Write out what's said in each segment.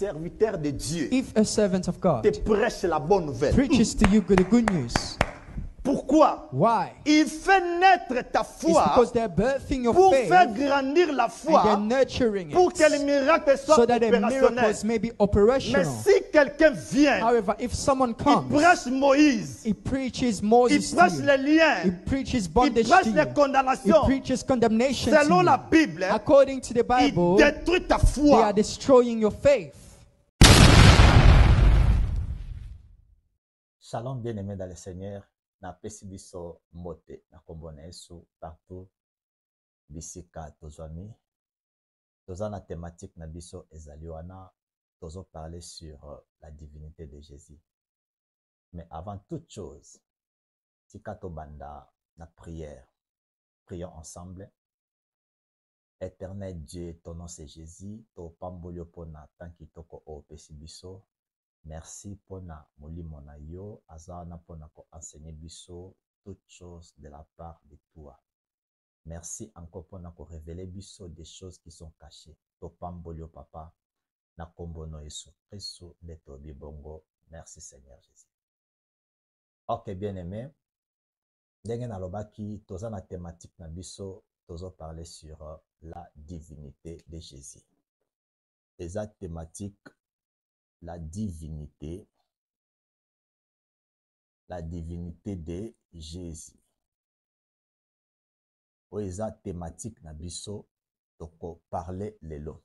serviteur de Dieu If a servant of God te prêche la bonne nouvelle, preaches to you the good news, pourquoi? why? Il fait naître ta It's foi because they're birthing your pour faith faire grandir la and they're foi, nurturing pour que les it miracles soient so that the opérationnels. miracles may be Mais operational. si quelqu'un vient, However, if someone il comes, prêche Moïse, he preaches il Moses to prêche you, les liens, he preaches il bondage prêche to les you, he condamnations. preaches condemnation Selon to la you. Bible, According to the il Bible, détruit ta they foi. are destroying your faith. Shalom bien-aimé dans le Seigneur, na pesi biso mbote na kombo na Yesu partout bisika tozwami. Toza na thématique na biso ezali wana tozo parler sur la divinité de Jésus. Mais avant toute chose, tika tobanda na prière. Prions ensemble. Éternel Dieu, ton nom c'est Jésus, to pambolio pona tanki toko o pesi biso. Merci pour na molimo na yo, azana pour na ko enseigner biso toutes choses de la part de toi. Merci encore pour na ko révéler biso des choses qui sont cachées. To pambolio papa, na kombono Yesu Christo de to bibongo. Merci Seigneur Jésus. Ok bien aimé, ndenge na lobaki toza na thématique na biso, tozo parler sur la divinité de Jésus. Eza thématique la divinité de Jésus. Oeza thématique na biso toko parler lelo.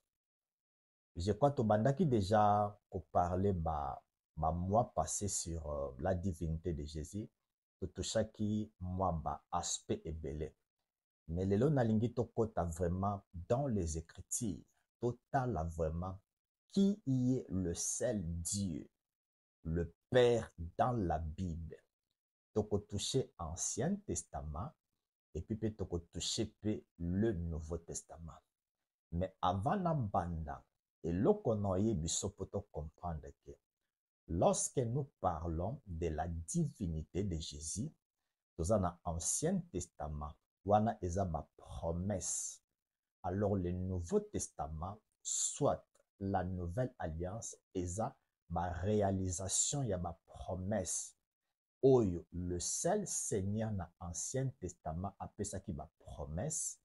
Je crois to bandaki déjà ko parler ba mois passé sur la divinité de Jésus. To touchaki moi ba aspect ebele. Mais lelo nalingi to kota vraiment dans les Écritures. Total vraiment qui y est le seul Dieu, le Père dans la Bible. Toko toucher Ancien Testament et puis toko toucher le Nouveau Testament. Mais avant la banda, et l'okonoye biso poto comprendre que lorsque nous parlons de la divinité de Jésus, nous avons l'Ancien Testament, wana eza ba promesse. Alors le Nouveau Testament, soit la Nouvelle Alliance, eza ma réalisation ya ma promesse. Oyo, le seul Seigneur na Ancien Testament appelle qui ma promesse.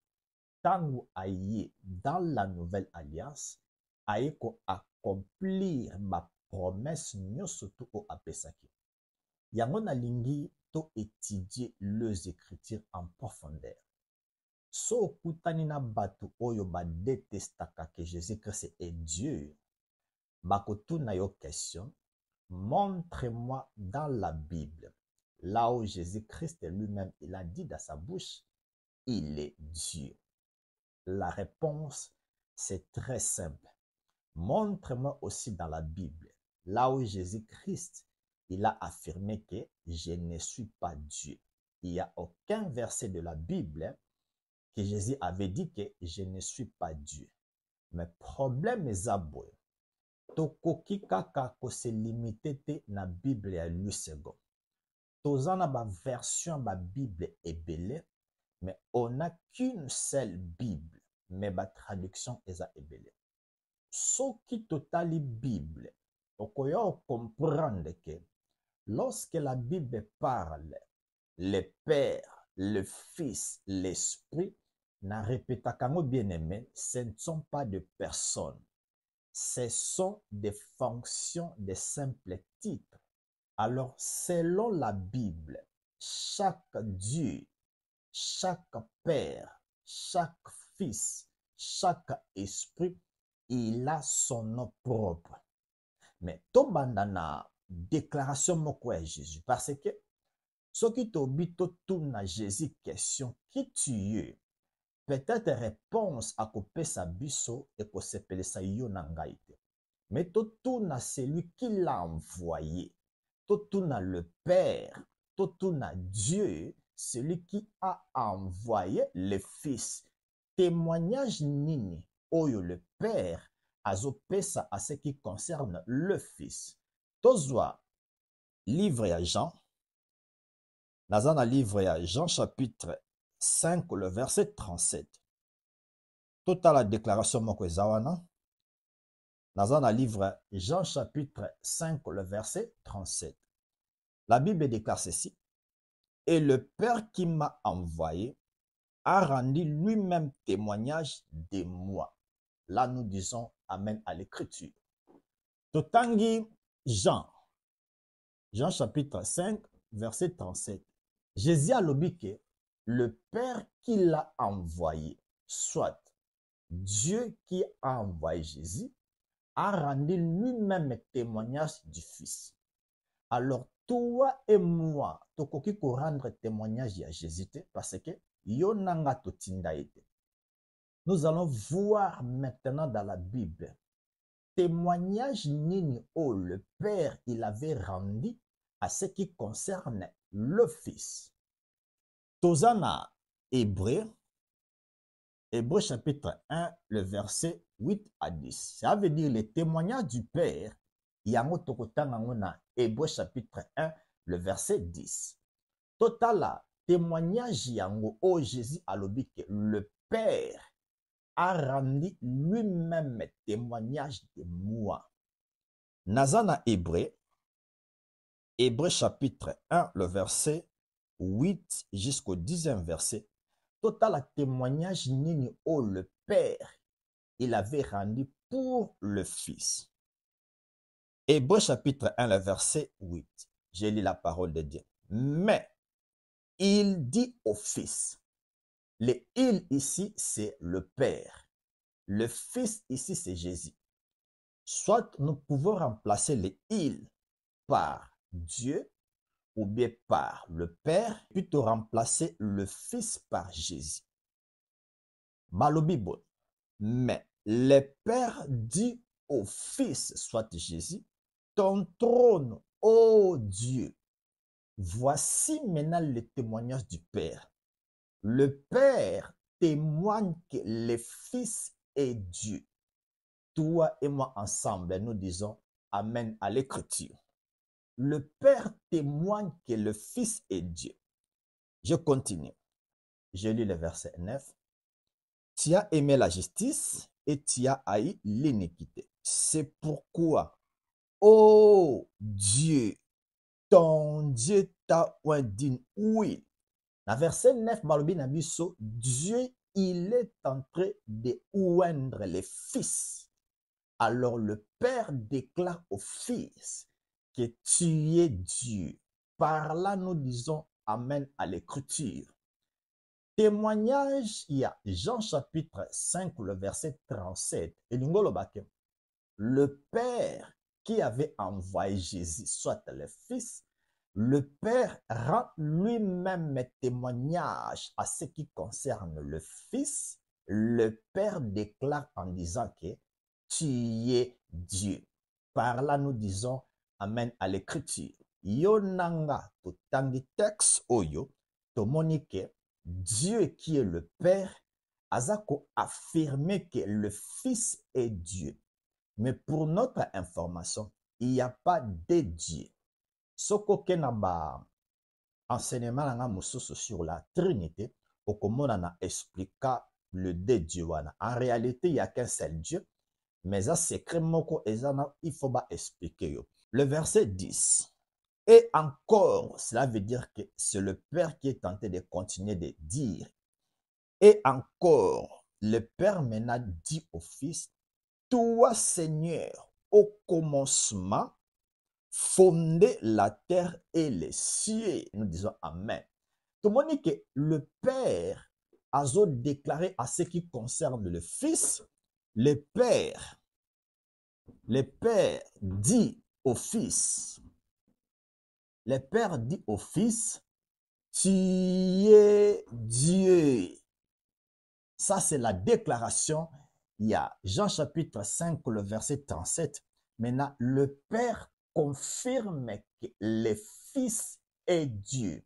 Tangu aye dans la Nouvelle Alliance, aye ko accomplir ma promesse nyoso to o apesaki. Yango na lingi to étudier les Écritures en profondeur. So kutani na batu oyo ba détestaka que Jésus-Christ est Dieu, bakotu na yo question, montre-moi dans la Bible, là où Jésus-Christ lui-même, il a dit dans sa bouche, il est Dieu. La réponse, c'est très simple. Montre-moi aussi dans la Bible, là où Jésus-Christ, il a affirmé que je ne suis pas Dieu. Il n'y a aucun verset de la Bible que Jésus avait dit que je ne suis pas Dieu. Mais problème est aboy. Tokoki kaka ko se limiter te na Bible ya lui second. Tozana ba version ba Bible ebele, mais on n'a qu'une seule Bible, mais ba traduction eza ebele. Soki totali Bible, okoya comprendre que lorsque la Bible parle, le Père, le Fils, l'Esprit, na répétakango bien-aimé, ce ne sont pas de personnes. Ce sont des fonctions, des simples titres. Alors, selon la Bible, chaque Dieu, chaque Père, chaque Fils, chaque Esprit, il a son nom propre. Mais tobandana déclaration moko ya Jésus, parce que ce qui t'obito tout na Jésus question qui tu es, peut-être réponse à couper sa biso et ko sepele sa yo na ngai te. Mais tout na celui qui l'a envoyé, tout na le Père, tout na Dieu, celui qui a envoyé le Fils. Témoignage nini oyo le Père azopesa à ce qui concerne le Fils. Tozwa livre ya Jean, nazana livre ya Jean chapitre 5, le verset 37. Toute la déclaration moko ezawana. Dans un livre, Jean chapitre 5, le verset 37. La Bible déclare ceci. Et le Père qui m'a envoyé a rendu lui-même témoignage de moi. Là, nous disons Amen à l'écriture. Totangi Jean chapitre 5, verset 37. Jésus a dit que le Père qui l'a envoyé, soit Dieu qui a envoyé Jésus, a rendu lui-même témoignage du Fils. Alors, toi et moi, tokoki ko rendre témoignage à Jésus parce que yonanga totinda ete. Nous allons voir maintenant dans la Bible témoignage nini oh le Père il avait rendu à ce qui concerne le Fils. Tozana Hébreu chapitre 1, le verset 8 à 10. Ça veut dire le témoignage du Père. Yango tokotanga na Hébreu chapitre 1, le verset 10. Totala témoignage yango oh Jésus a dit que le Père a rendu lui-même témoignage de moi. Nazana Hébreu chapitre 1, le verset 8 jusqu'au 10e verset. Total témoignage nini oh le Père il avait rendu pour le Fils. Hébreu chapitre 1, le verset 8. J'ai lu la parole de Dieu. Mais il dit au Fils. Le il ici, c'est le Père. Le Fils ici, c'est Jésus. Soit nous pouvons remplacer le il par Dieu ou bien par le Père, plutôt remplacer le Fils par Jésus. Malobibon. Mais le Père dit au Fils, soit Jésus, ton trône, ô Dieu. Voici maintenant le témoignage du Père. Le Père témoigne que le Fils est Dieu. Toi et moi ensemble, nous disons Amen à l'écriture. Le Père témoigne que le Fils est Dieu. Je continue. Je lis le verset 9. Tu as aimé la justice et tu as haï l'iniquité. C'est pourquoi, ô Dieu, ton Dieu t'a oindine. Oui. Dans verset 9, Malobi Nabiso, Dieu, il est en train de oindre les fils. Alors le Père déclare au Fils que tu es Dieu. Par là, nous disons Amen à l'écriture. Témoignage, il y a Jean chapitre 5, le verset 37. Et le Père qui avait envoyé Jésus, soit le Fils, le Père rend lui-même témoignage à ce qui concerne le Fils. Le Père déclare en disant que tu es Dieu. Par là, nous disons Amen à l'écriture. Yonanga totangi texte oyo tomonike Dieu qui est le Père azako affirmé que le Fils est Dieu. Mais pour notre information, il n'y a pas de Dieu. Soko kenaba enseignement nanga mususu sur la Trinité, okomona na explica le de Dieu wana. En réalité, il n'y a qu'un seul Dieu, mais ça secret moko ezana il faut ba expliquer yo. Le verset 10. Et encore, cela veut dire que c'est le Père qui est tenté de continuer de dire. Et encore, le Père maintenant dit au Fils, toi Seigneur, au commencement, fondé la terre et les cieux. Nous disons Amen. Tout le monde dit que le Père a déclaré à ce qui concerne le Fils, le Père dit au Fils, le Père dit au Fils, tu es Dieu. Ça, c'est la déclaration. Il y a Jean chapitre 5, le verset 37. Maintenant, le Père confirme que le Fils est Dieu.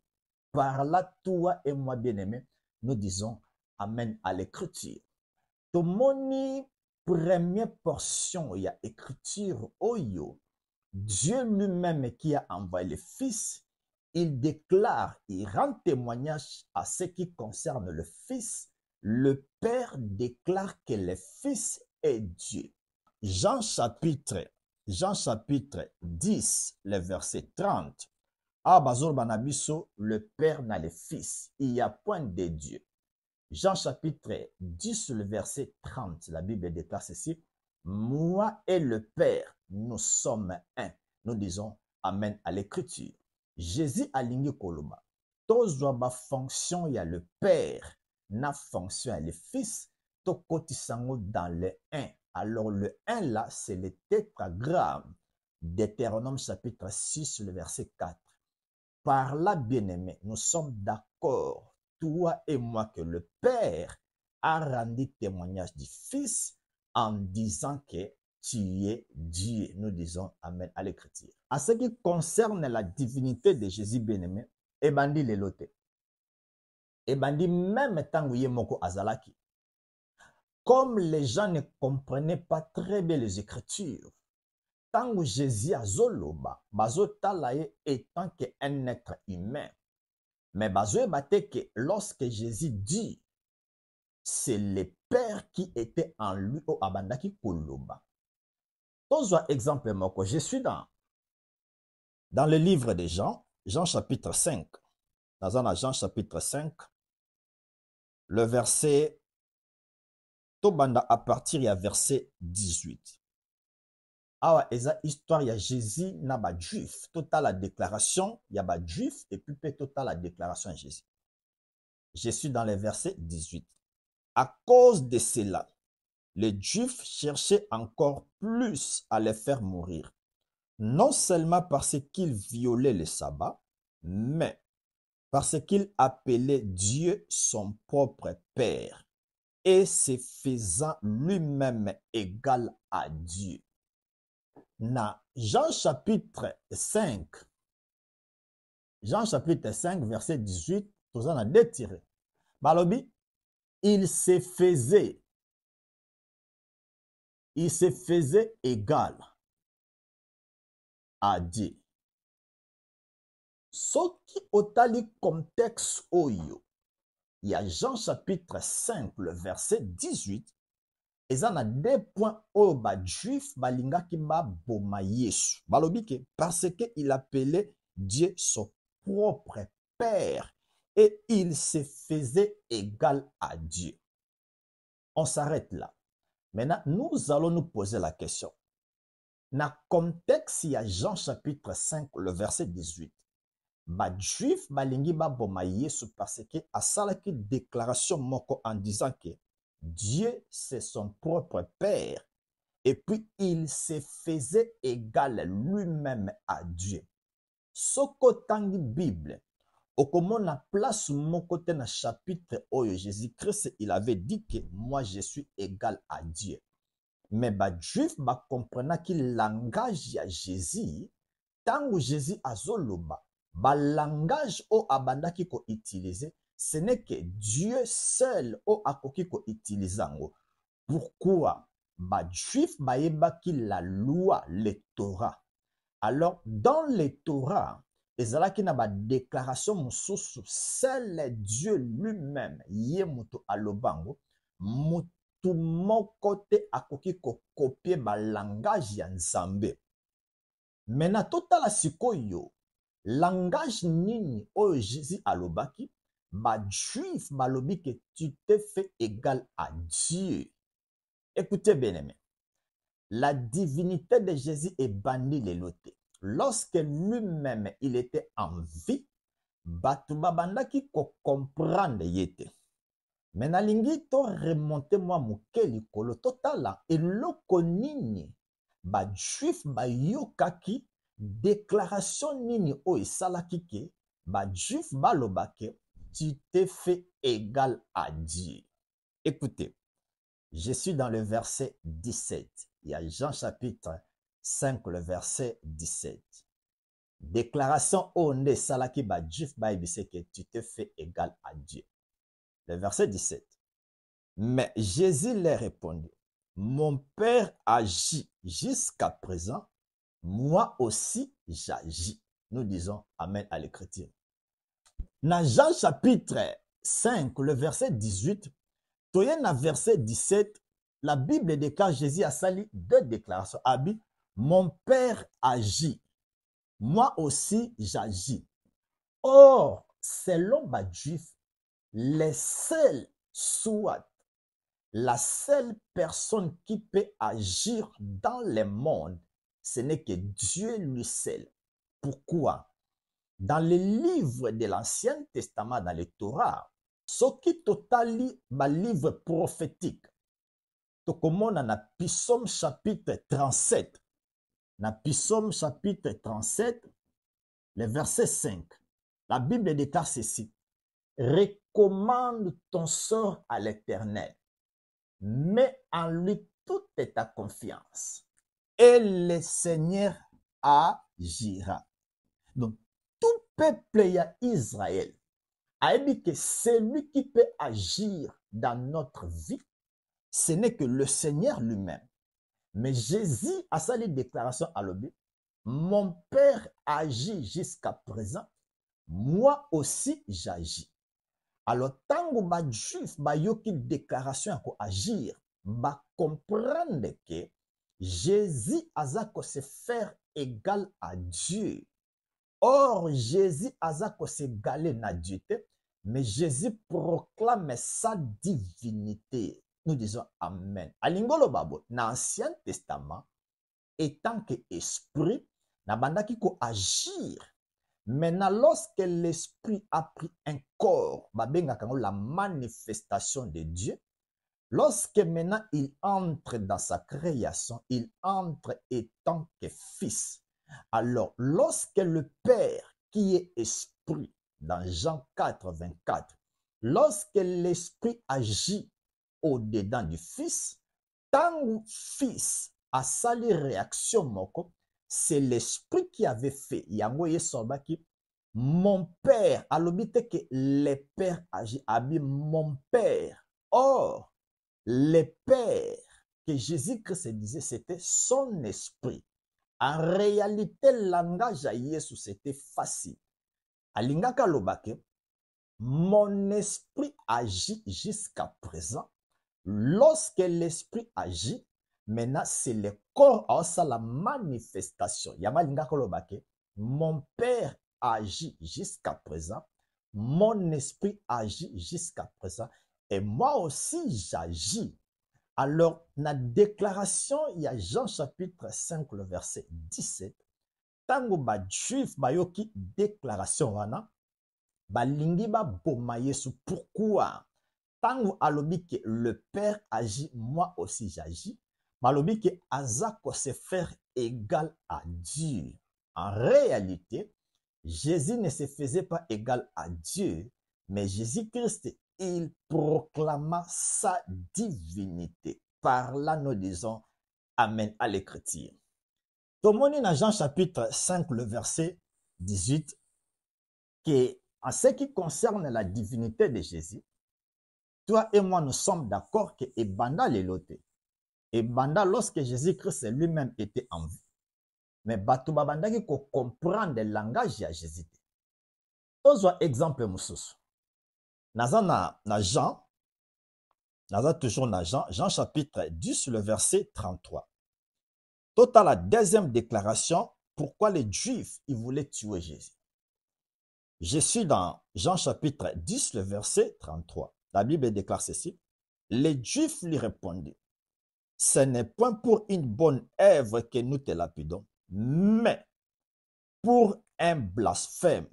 Par là, toi et moi, bien-aimés, nous disons Amen à l'écriture. Tomoni, première portion, il y a écriture, oyo. Dieu lui-même qui a envoyé le Fils, il déclare, il rend témoignage à ce qui concerne le Fils. Le Père déclare que le Fils est Dieu. Jean chapitre 10, le verset 30. Ah, bazor banabiso, le Père n'a le Fils. Il n'y a point de Dieu. Jean chapitre 10, le verset 30. La Bible déclare ceci. Moi et le Père, nous sommes un. Nous disons Amen à l'écriture. Jésus a ligné koloba. Tozwa ba fonction ya le Père, na fonction ya le Fils, to kotisango dans le un. Alors le 1 là, c'est le tétragramme Deutéronome chapitre 6, le verset 4. Par là, bien-aimé, nous sommes d'accord, toi et moi, que le Père a rendu témoignage du Fils en disant que tu es Dieu. Nous disons Amen à l'écriture. En ce qui concerne la divinité de Jésus, bien-aimé, ebandi le lote. Ebandi même tant que moko azalaki. Comme les gens ne comprenaient pas très bien les Écritures, tant que Jésus a zoloba, bazotalaye étant qu'un être humain. Mais bazoe bate que lorsque Jésus dit, c'est le Père qui était en lui au abandaki koloba. Tozwa exemple moko, je suis dans le livre de Jean, Jean chapitre 5. Dans Jean chapitre 5, le verset Tobanda à partir du verset 18. Awa eza histoire ya Jésus na ba juif. Total la déclaration, il y a ba juif et puis total la déclaration de Jésus. Je suis dans le verset 18. À cause de cela, les juifs cherchaient encore plus à les faire mourir. Non seulement parce qu'ils violaient le sabbat, mais parce qu'ils appelaient Dieu son propre Père et se faisant lui-même égal à Dieu. Dans Jean chapitre 5, verset 18, tout ça a détiré. Balobi, il se faisait égal à Dieu. Ce qui otali contexte oyo, il y a Jean chapitre 5, le verset 18, et ça a deux points au ba juif balingaki ba boma Yesu. Balobi ke parce que il appelait Dieu son propre Père et il se faisait égal à Dieu. On s'arrête là. Maintenant, nous allons nous poser la question. Dans le contexte, il y a Jean chapitre 5, le verset 18. Ba juif balingi ba boma Yesu parce que a salaki déclaration moko en disant que Dieu c'est son propre Père et puis il se faisait égal lui-même à Dieu. Soko tangi Bible, okomona place mon côté na chapitre oyo Jésus-Christ il avait dit que moi je suis égal à Dieu. Mais ba juif ba comprena ki langage ya Jésus tango Jésus azoloba ba langage o abandaki ko utiliser, ce n'est que Dieu seul o akoki ko utilisango. Pourquoi? Ba juif ba yebaki la loi, le Torah. Alors dans le Torah, ezalaki na ba déclaration mususu, seul Dieu lui-même ye muto alobango, mutu moko te akoki ko copier ba langage ya Nzambe. Maintenant totala sikoyo langage nini oyo Jésus alobaki, ba juif balobi que tu te fais égal à Dieu. Écoutez bien aimé, la divinité de Jésus est bannie les lotés. Lorsque lui-même il était en vie, batu babandaki ko comprendre yete. Mais nalingi to remonter moi mukeli kolo totala eloko nini ba juif ba yokaki déclaration nini o esalaki ke ba juif balobake tu te fais égal à Dieu. Écoutez, je suis dans le verset 17. Il y a Jean chapitre 5, le verset 17. Déclaration o ne salaki ba juif ba ebise que tu te fais égal à Dieu. Le verset 17. Mais Jésus leur répondit, mon Père agit jusqu'à présent, moi aussi j'agis. Nous disons Amen à l'écriture. Dans Jean chapitre 5, le verset 18, toye na verset 17, la Bible déclare, Jésus a sali deux déclarations. Abi, mon Père agit, moi aussi j'agis. Or, selon ma juif, les seuls, soit la seule personne qui peut agir dans le monde, ce n'est que Dieu lui seul. Pourquoi? Dans les livres de l'Ancien Testament, dans le Torah, ce qui totali ma livre prophétique, tokomona na Psaume chapitre 37, na Psaume chapitre 37, le verset 5, la Bible déclare ceci: recommande ton sort à l'Éternel, mets en lui toute ta confiance, et le Seigneur agira. Donc, tout peuple y a Israël a dit que celui qui peut agir dans notre vie, ce n'est que le Seigneur lui-même. Mais Jésus a sa déclaration à l'objet: mon Père agit jusqu'à présent, moi aussi j'agis. Alors, tant que les Juifs ont une déclaration à agir, va comprendre que Jésus a se faire égal à Dieu. Or, Jésus a se égaler à Dieu, mais Jésus proclame sa divinité. Nous disons Amen. Alingolo babo, dans l'Ancien Testament, étant que esprit, na bandaki ko agir. Maintenant, lorsque l'esprit a pris un corps, la manifestation de Dieu, lorsque maintenant il entre dans sa création, il entre étant que fils. Alors, lorsque le Père qui est esprit, dans Jean 4, 24, lorsque l'esprit agit au-dedans du fils, tant fils a sali réaction moko, c'est l'esprit qui avait fait. Yango Sobaki, mon père, à l'obité que le père agit, abi mon père. Or, le père que Jésus-Christ disait, c'était son esprit. En réalité, le langage à Jésus, c'était facile. Alingaka lobake, mon esprit agit jusqu'à présent. Lorsque l'esprit agit, maintenant c'est le corps à la manifestation. Yamalingaka lobake, mon père agit jusqu'à présent, mon esprit agit jusqu'à présent, et moi aussi j'agis. Alors, dans la déclaration, il y a Jean chapitre 5, le verset 17. Tango ba juif ba yoki déclaration wana, ba lingi ba boma Yesu. Pourquoi? Tango alobi que le Père agit, moi aussi j'agis. Malobi que azako se faire égal à Dieu. En réalité, Jésus ne se faisait pas égal à Dieu, mais Jésus-Christ, il proclama sa divinité. Par là, nous disons Amen à l'écriture. Tomoni dans Jean chapitre 5, le verset 18, que en ce qui concerne la divinité de Jésus, toi et moi, nous sommes d'accord que Ebanda lelote. Ebanda, lorsque Jésus-Christ lui-même était en vie. Mais Batou Babanda qui comprend le langage de Jésus. Autre exemple, Moussous. Naza Jean, Naza toujours na Jean, Jean chapitre 10, le verset 33. Total la deuxième déclaration, pourquoi les Juifs, ils voulaient tuer Jésus. Je suis dans Jean chapitre 10, le verset 33. La Bible déclare ceci. Les Juifs lui répondirent: ce n'est point pour une bonne œuvre que nous te lapidons, mais pour un blasphème.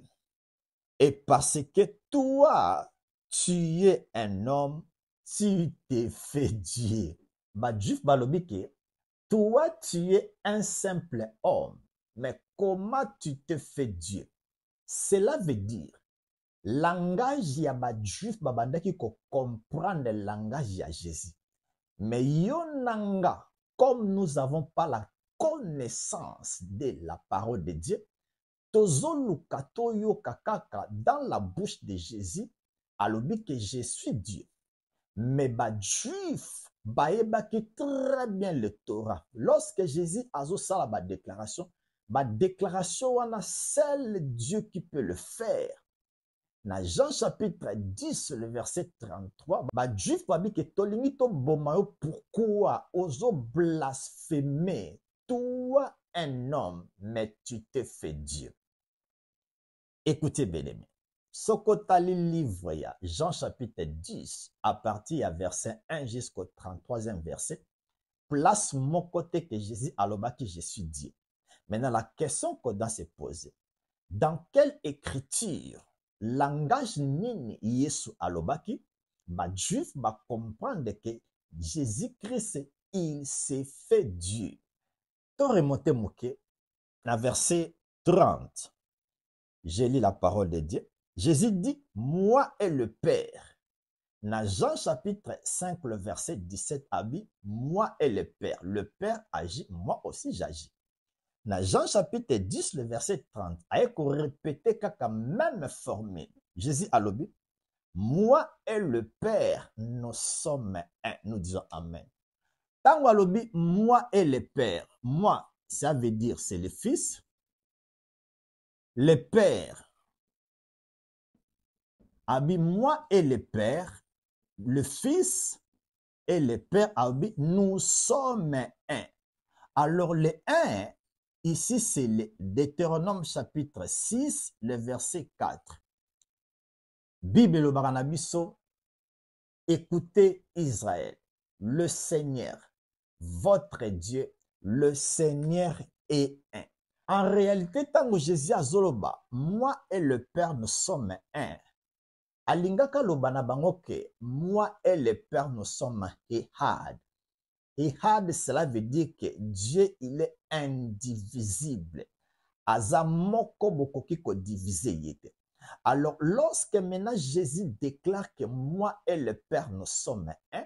Et parce que toi, tu es un homme, tu t'es fait Dieu. Ba Juif balobi ke, toi, tu es un simple homme, mais comment tu te fais Dieu? Cela veut dire, langage ya ba Juif babandaki ko comprendre le langage ya Jésus. Mais yonanga, comme nous n'avons pas la connaissance de la parole de Dieu, tozoluka toyoka kaka dans la bouche de Jésus, alobi que je suis Dieu. Mais ba Juif baebaki très bien le Torah. Lorsque Jésus a sala ba déclaration wana seul Dieu qui peut le faire. Na Jean chapitre 10, le verset 33, ba juif babi ke tolingi to bomayo pourquoi oso blasphémer toi un homme mais tu te fais Dieu. Écoutez bien aimé. Sokotali livre ya Jean chapitre 10 à partir à verset 1 jusqu'au 33e verset. Place mon côté que Jésus alobaki je suis Dieu. Maintenant la question qu'on doit se poser. Dans quelle écriture langage nini Yesu alobaki ba juif ba comprendre que Jésus-Christ il s'est fait Dieu. To remonter moke na verset 30. Je lis la parole de Dieu. Jésus dit moi et le Père. Dans Jean chapitre 5 le verset 17 habite moi et le Père. Le Père agit, moi aussi j'agis. Dans Jean chapitre 10, le verset 30, avec répéter kaka même formule. Jésus a lobby. Moi et le Père, nous sommes un. Nous disons Amen. Tant à lobby, moi et le Père. Moi, ça veut dire c'est le Fils. Le Père. Abi, moi et le Père. Le Fils et le Père. Abi, nous sommes un. Alors, le un. Ici, c'est le Deutéronome chapitre 6, le verset 4. Bible le Baranabiso, écoutez Israël, le Seigneur, votre Dieu, le Seigneur est un. En réalité, tant que Jésus a Zoloba, moi et le Père, nous sommes un. Alingaka lobana bangoke, moi et le Père, nous sommes ehad. Ehad, cela veut dire que Dieu, il est indivisible. Azamoko bokoki ko diviser yete. Alors, lorsque maintenant Jésus déclare que moi et le Père nous sommes un,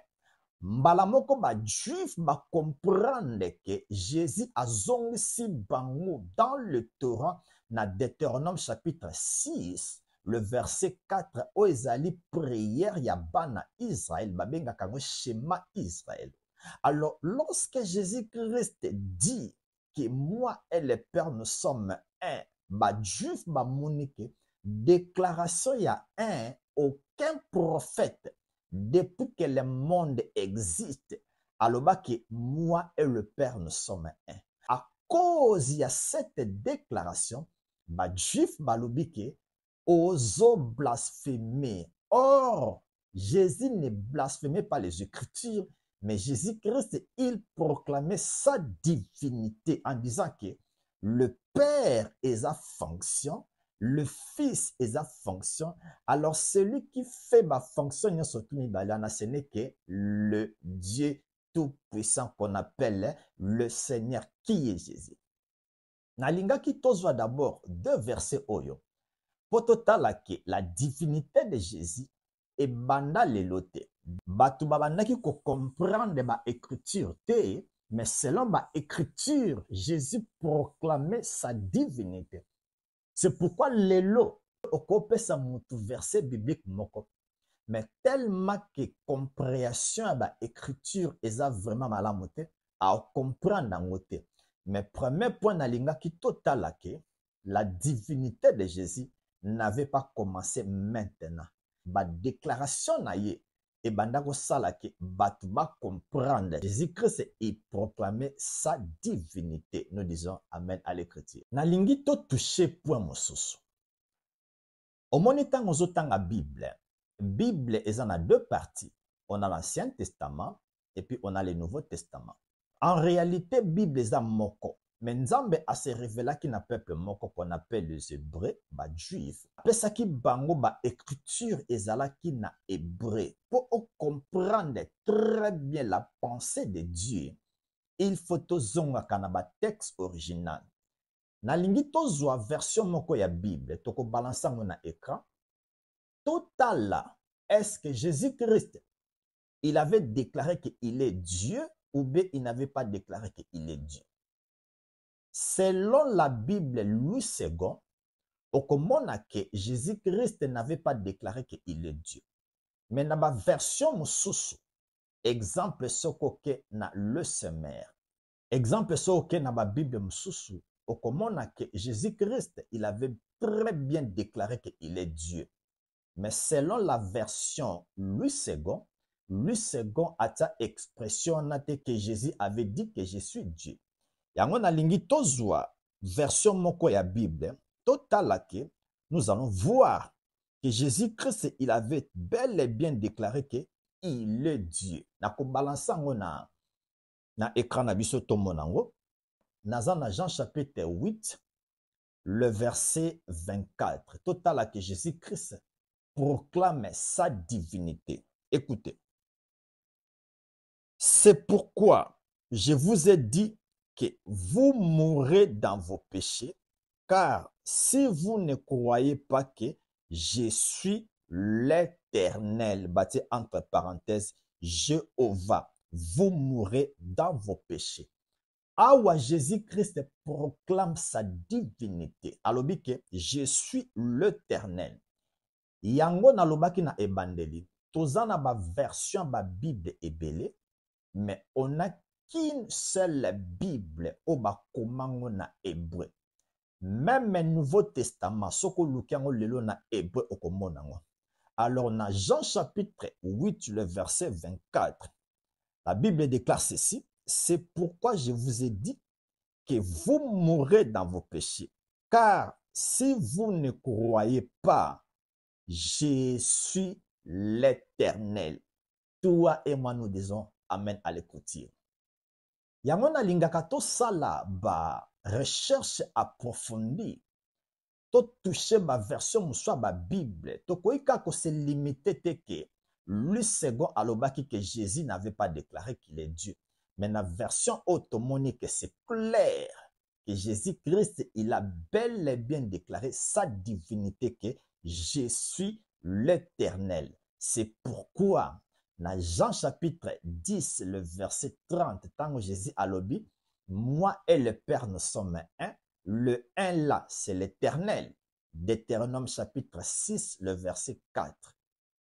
mbalamoko ba juif ba comprendre que Jésus a zongisi bango dans le Torah na Deutéronome chapitre 6, le verset 4, o ezali prière ya bana Israël, babenga kango schéma Israël. Alors, lorsque Jésus-Christ dit que moi et le Père nous sommes un, ba juif ba monike, déclaration ya un, aucun prophète depuis que le monde existe, alors que moi et le Père nous sommes un. À cause de cette déclaration, ba juif ba lobike oso blasphémer. Or, Jésus ne blasphémait pas les Écritures, mais Jésus-Christ, il proclamait sa divinité en disant que le Père est sa fonction, le Fils est sa fonction. Alors celui qui fait ma fonction, ce n'est que le Dieu tout-puissant qu'on appelle le Seigneur qui est Jésus. Nalinga qui tozwa d'abord deux versets oyo. Pototalake la divinité de Jésus et banda lelote. Batu babandaki ko comprendre ba écriture te, mais selon ba écriture, Jésus proclamait sa divinité. C'est pourquoi lelo okope sa mutu verset biblique moko. Mais tellement que compréhension ba écriture eza vraiment malamote à comprendre ngote. Mais premier point nalinga ki totalake la divinité de Jésus n'avait pas commencé maintenant. Ba déclaration na ye et bandako salake batu ba comprendre Jésus-Christ et proclamer sa divinité. Nous disons amen à l'écriture. Nalingi to toucher point mosusu. Au monitant aux autant la Bible. Bible est en a deux parties. On a l'Ancien Testament et puis on a le Nouveau Testament. En réalité, Bible est en moko. Mais Nzambe a se révélé qu'il n'a peuple moko qu'on appelle les Hébreux, ba juifs. Après ça qui bango ba écriture ezala qui na hébreu. Pour comprendre très bien la pensée de Dieu, il faut tozonga kana ba texte original. Na lingi tozwa version moko ya Bible, toko balancer na écran. Total, est-ce que Jésus-Christ, il avait déclaré qu'il est Dieu ou bien il n'avait pas déclaré qu'il est Dieu? Selon la Bible, Louis II, okomona que Jésus-Christ n'avait pas déclaré qu'il est Dieu. Mais dans la version mususu, exemple sokoke na le semer. Exemple sokoke na la Bible mususu, okomona que Jésus-Christ, il avait très bien déclaré qu'il est Dieu. Mais selon la version Louis II a ta expression que Jésus avait dit que je suis Dieu. Yango na lingi tozwa version moko ya Bible, totalake, nous allons voir que Jésus-Christ, il avait bel et bien déclaré que il est Dieu. Na ko balancer na écran na biso tomonango. Naza na Jean chapitre 8, le verset 24. Total que Jésus-Christ proclame sa divinité. Écoutez. C'est pourquoi je vous ai dit que vous mourrez dans vos péchés, car si vous ne croyez pas que je suis l'Éternel, bâti entre parenthèses, Jéhovah, vous mourrez dans vos péchés. Awa Jésus-Christ proclame sa divinité. Alobi que je suis l'Éternel. Yango na lobaki na ebandeli. Tozana ba version ba Bible ebele, mais on n'a qu'une seule Bible au ba komango na hébreu. Même le Nouveau Testament, soko lukiango lelo na hébreu okomonango. Alors na Jean chapitre 8, le verset 24, la Bible déclare ceci. C'est pourquoi je vous ai dit que vous mourrez dans vos péchés. Car si vous ne croyez pas, je suis l'Éternel. Toi et moi nous disons Amen à l'écoutir. Yamona lingakato sala ba recherche approfondie. To toucher ma version soit ma Bible. To koika ko se limiter que lui second alobaki que Jésus n'avait pas déclaré qu'il est Dieu. Mais la version automonique, c'est clair que Jésus-Christ, il a bel et bien déclaré sa divinité que je suis l'Éternel. C'est pourquoi, dans Jean chapitre 10, le verset 30, tant Jésus a lobby, moi et le Père nous sommes un. Le un là, c'est l'Éternel. Deutéronome chapitre 6, le verset 4.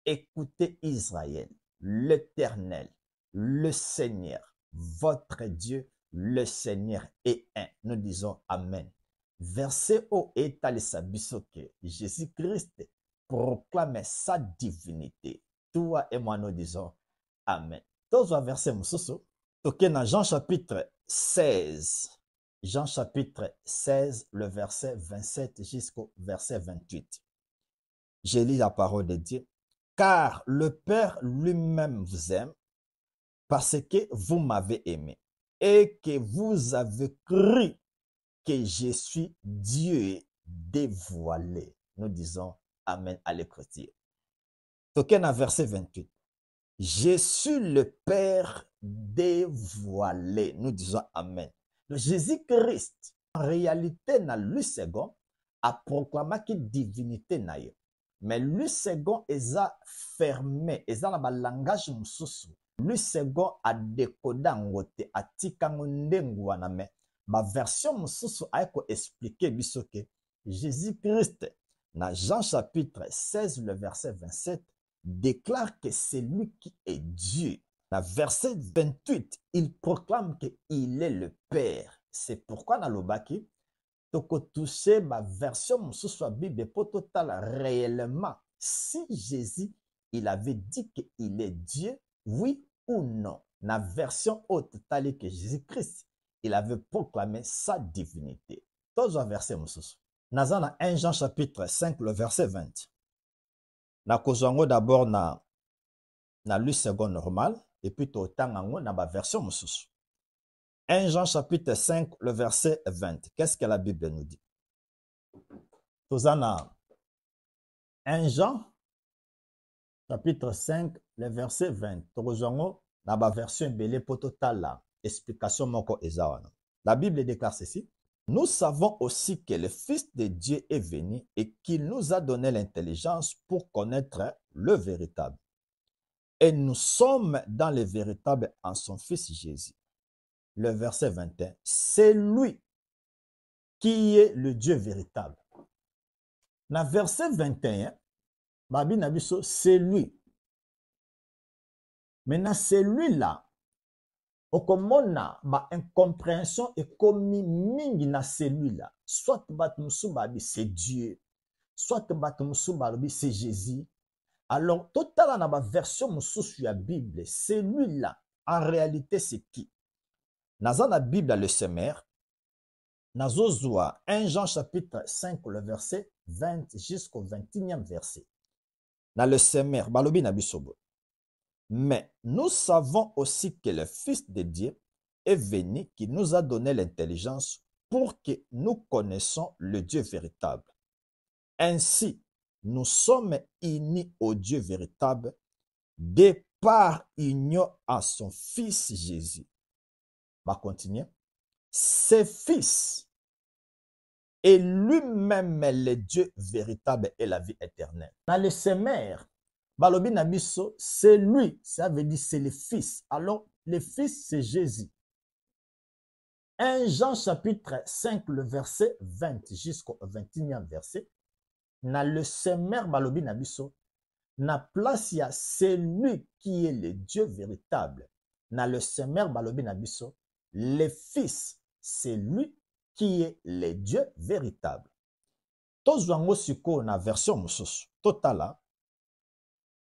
Écoutez Israël, l'Éternel, le Seigneur, votre Dieu, le Seigneur est un. Nous disons Amen. Verset au étal sabisoke. Jésus-Christ proclame sa divinité. Toi et moi nous disons Amen. Tous les versets mususu. Toke na Jean chapitre 16. Jean chapitre 16, le verset 27 jusqu'au verset 28. Je lis la parole de Dieu. Car le Père lui-même vous aime, parce que vous m'avez aimé et que vous avez cru que je suis Dieu dévoilé. Nous disons Amen à l'écriture. Token à verset 28. Je suis le Père dévoilé. Nous disons Amen. Le Jésus-Christ, en réalité, dans lui second, a proclamé qu'il divinité na yo. Mais lui second est fermé, est dans le langage mususu. Lui second a décodé ngote atikango ndengu wana me ma version mususu a expliqué bisoke Jésus-Christ dans Jean chapitre 16 le verset 27 déclare que c'est lui qui est Dieu. Dans verset 28, il proclame qu'il est le Père. C'est pourquoi dans le baki toko toucher ma version mususu a Bible pour total réellement si Jésus il avait dit qu'il est Dieu, oui ou non. La version haute telle que Jésus-Christ, il avait proclamé sa divinité. Tous les versets mususu. Nazana 1 Jean chapitre 5 le verset 20. Na kozwango d'abord na lu second normal et puis totangango na ba version mususu. 1 Jean chapitre 5 le verset 20. Qu'est-ce que la Bible nous dit? Tozana 1 Jean chapitre 5, le verset 20. Tokozwango na ba version belé pototala explication moko ezawana. La Bible déclare ceci. Nous savons aussi que le Fils de Dieu est venu et qu'il nous a donné l'intelligence pour connaître le véritable. Et nous sommes dans le véritable en son Fils Jésus. Le verset 21. C'est lui qui est le Dieu véritable. Dans le verset 21, Babi Nabiso, c'est lui. Maintenant, c'est lui-là. Okomona ba incompréhension et komi mingi na celui-là. Soit batumusu babi c'est Dieu, soit batumusu babi c'est Jésus, Alors, total dans la version sous la Bible, celui-là, en réalité, c'est qui? Dans la Bible, le Semer, dans 1 Jean chapitre 5, le verset 20 jusqu'au 21e verset. Dans le Semer, balobi na bisobo. Mais nous savons aussi que le Fils de Dieu est venu, qui nous a donné l'intelligence pour que nous connaissions le Dieu véritable. Ainsi, nous sommes unis au Dieu véritable de par union à son Fils Jésus. On va continuer. Ce Fils est lui-même le Dieu véritable et la vie éternelle. Dans le Semer, balobi na biso, c'est lui, ça veut dire c'est le Fils. Alors, le Fils, c'est Jésus. 1 Jean chapitre 5, le verset 20 jusqu'au 21e verset. Dans le Semer, balobi na biso, na place ya celui qui est le Dieu véritable. Dans le Semer, balobi na biso, le Fils, c'est lui qui est le Dieu véritable. Tozwango siko na version mosusu. Totala,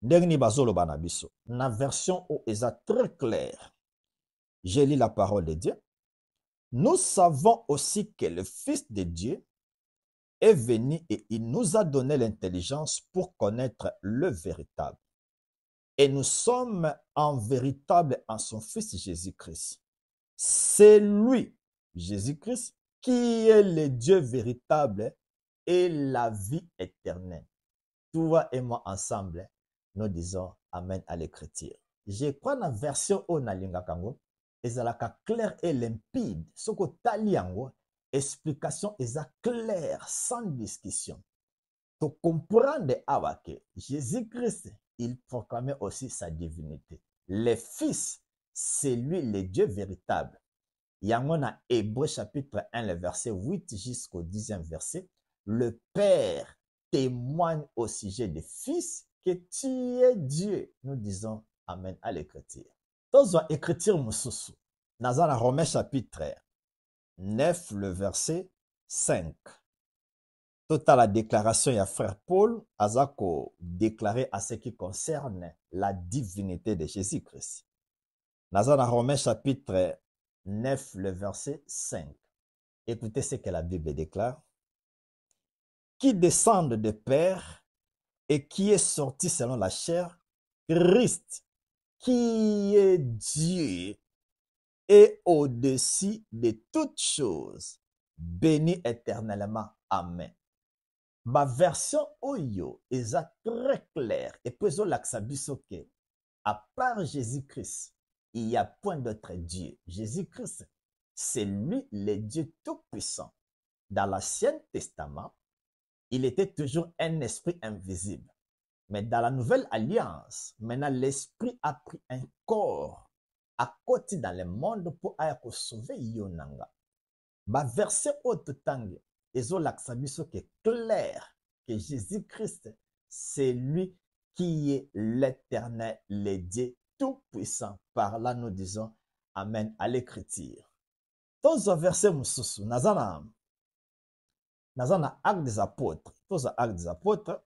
ndenge bazoloba na biso. Na version où eza très clair. Je lis la parole de Dieu. Nous savons aussi que le Fils de Dieu est venu et il nous a donné l'intelligence pour connaître le véritable. Et nous sommes en véritable en son Fils Jésus-Christ. C'est lui, Jésus-Christ, qui est le Dieu véritable et la vie éternelle. Toi et moi ensemble, nous disons Amen à l'écriture. Je crois dans la version où na linga kango, ezalaka clair et limpide. Soko tali yango, explication est claire, sans discussion. Tu comprends que Jésus-Christ, il proclamait aussi sa divinité. Le Fils, c'est lui le Dieu véritable. Yango na Hébreu chapitre 1, le verset 8 jusqu'au 10e verset. Le Père témoigne au sujet du Fils que tu es Dieu. Nous disons Amen à l'écriture. Dans l'écriture mususu, dans la Romains chapitre 9, le verset 5. Toute la déclaration ya frère Paul azako déclaré à ce qui concerne la divinité de Jésus-Christ. Dans la Romains chapitre 9, le verset 5. Écoutez ce que la Bible déclare. Qui descend de Père et qui est sorti selon la chair, Christ, qui est Dieu, est au-dessus de toutes choses, béni éternellement. Amen. Ma version Oyo est très claire et puis que à part Jésus-Christ, il n'y a point d'autre Dieu. Jésus-Christ, c'est lui le Dieu tout-puissant. Dans l'Ancien Testament, il était toujours un esprit invisible. Mais dans la Nouvelle Alliance, maintenant l'esprit a pris un corps à côté dans le monde pour sauver Yonanga. Ma verset haute tangue, ezolaksabiso qui est clair que Jésus-Christ, c'est lui qui est l'éternel, le Dieu tout-puissant. Par là, nous disons Amen à l'écriture. Tous les versets mususu, nazana acte des apôtres, tous les actes des apôtres,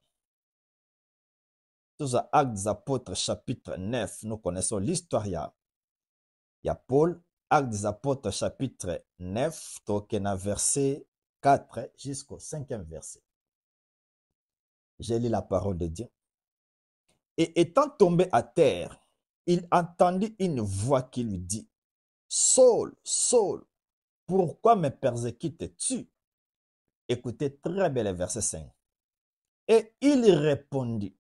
tous les actes des apôtres, chapitre 9, nous connaissons l'histoire. Il y a Paul, acte des apôtres, chapitre 9, tokena verset 4 jusqu'au 5e verset. J'ai lu la parole de Dieu. Et étant tombé à terre, il entendit une voix qui lui dit, Saul, Saul, pourquoi me persécutes-tu? Écoutez très bien le verset 5. Et il répondit,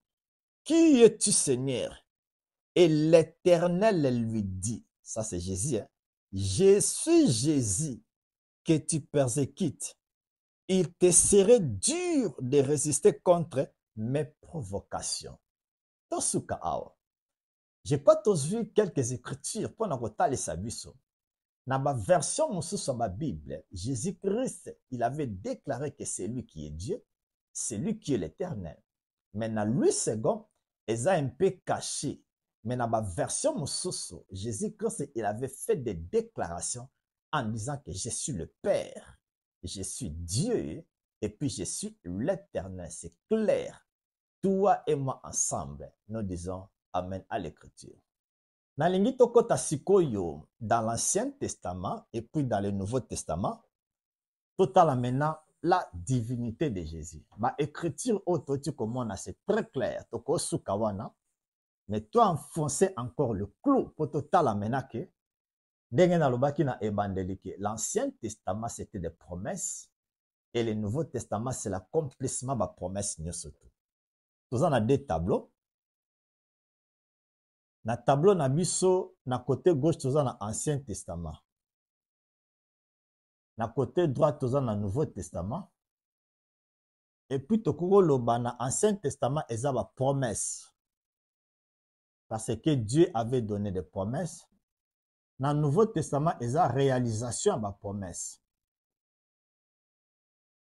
qui es-tu, Seigneur? Et l'Éternel lui dit, ça c'est Jésus, hein? Je suis Jésus que tu persécutes. Il te serait dur de résister contre mes provocations. J'ai pas tous vu quelques écritures pour nous les sabiso. Dans ma version sur ma Bible, Jésus-Christ, il avait déclaré que c'est lui qui est Dieu, c'est lui qui est l'Éternel. Mais dans lui second, il a un peu caché. Mais dans ma version mususu, Jésus-Christ, il avait fait des déclarations en disant que je suis le Père, je suis Dieu, et puis je suis l'Éternel. C'est clair. toi et moi ensemble, nous disons Amen à l'écriture. Nalingi tokota sikoyo dans l'Ancien Testament et puis dans le Nouveau Testament, total maintenant la divinité de Jésus. Ma écriture auto comme c'est très clair, toko sukawana, mais toi enfoncer encore le clou pour total maintenant que l'Ancien Testament c'était des promesses et le Nouveau Testament c'est l'accomplissement de la promesse. Nous avons deux tableaux. Na tableau na biso na côté gauche toza na Ancien Testament. Na côté droit toza na Nouveau Testament. Et puis tokoko loba na Ancien Testament eza ba promesse. Parce que Dieu avait donné des promesses. Na Nouveau Testament eza réalisation ba promesse.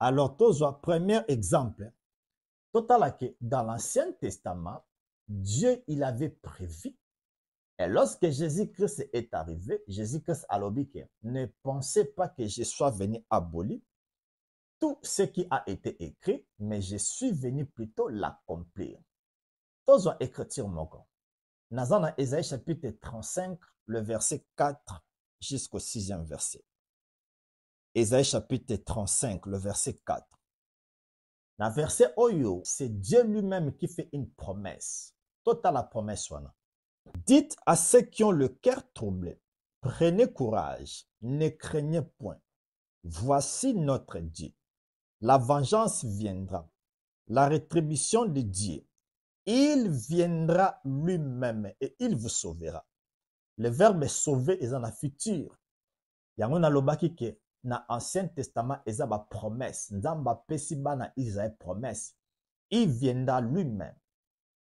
Alors tozo premier exemple. Total que dans l'Ancien Testament Dieu, il avait prévu. Et lorsque Jésus-Christ est arrivé, Jésus-Christ a dit que ne pensez pas que je sois venu abolir tout ce qui a été écrit, mais je suis venu plutôt l'accomplir. Tous ont écriture moko. Dans Ésaïe chapitre 35, le verset 4 jusqu'au 6e verset. Ésaïe chapitre 35, le verset 4. Dans le verset Oyo, c'est Dieu lui-même qui fait une promesse. Total la promesse. Dites à ceux qui ont le cœur troublé, prenez courage, ne craignez point. Voici notre Dieu. La vengeance viendra, la rétribution de Dieu. Il viendra lui-même et il vous sauvera. Le verbe sauver est dans la future. Yango na lobaki ke na Ancien Testament eza ba promesse. Nzamba pesi bana Israël promesse. Il viendra lui-même.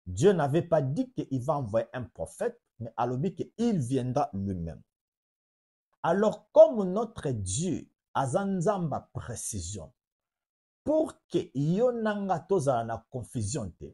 Dieu n'avait pas dit qu'il va envoyer un prophète, mais alobi qu'il viendra lui-même. Alors, comme notre Dieu a zanzamba précision, pour que yonanga tozala na confusion te,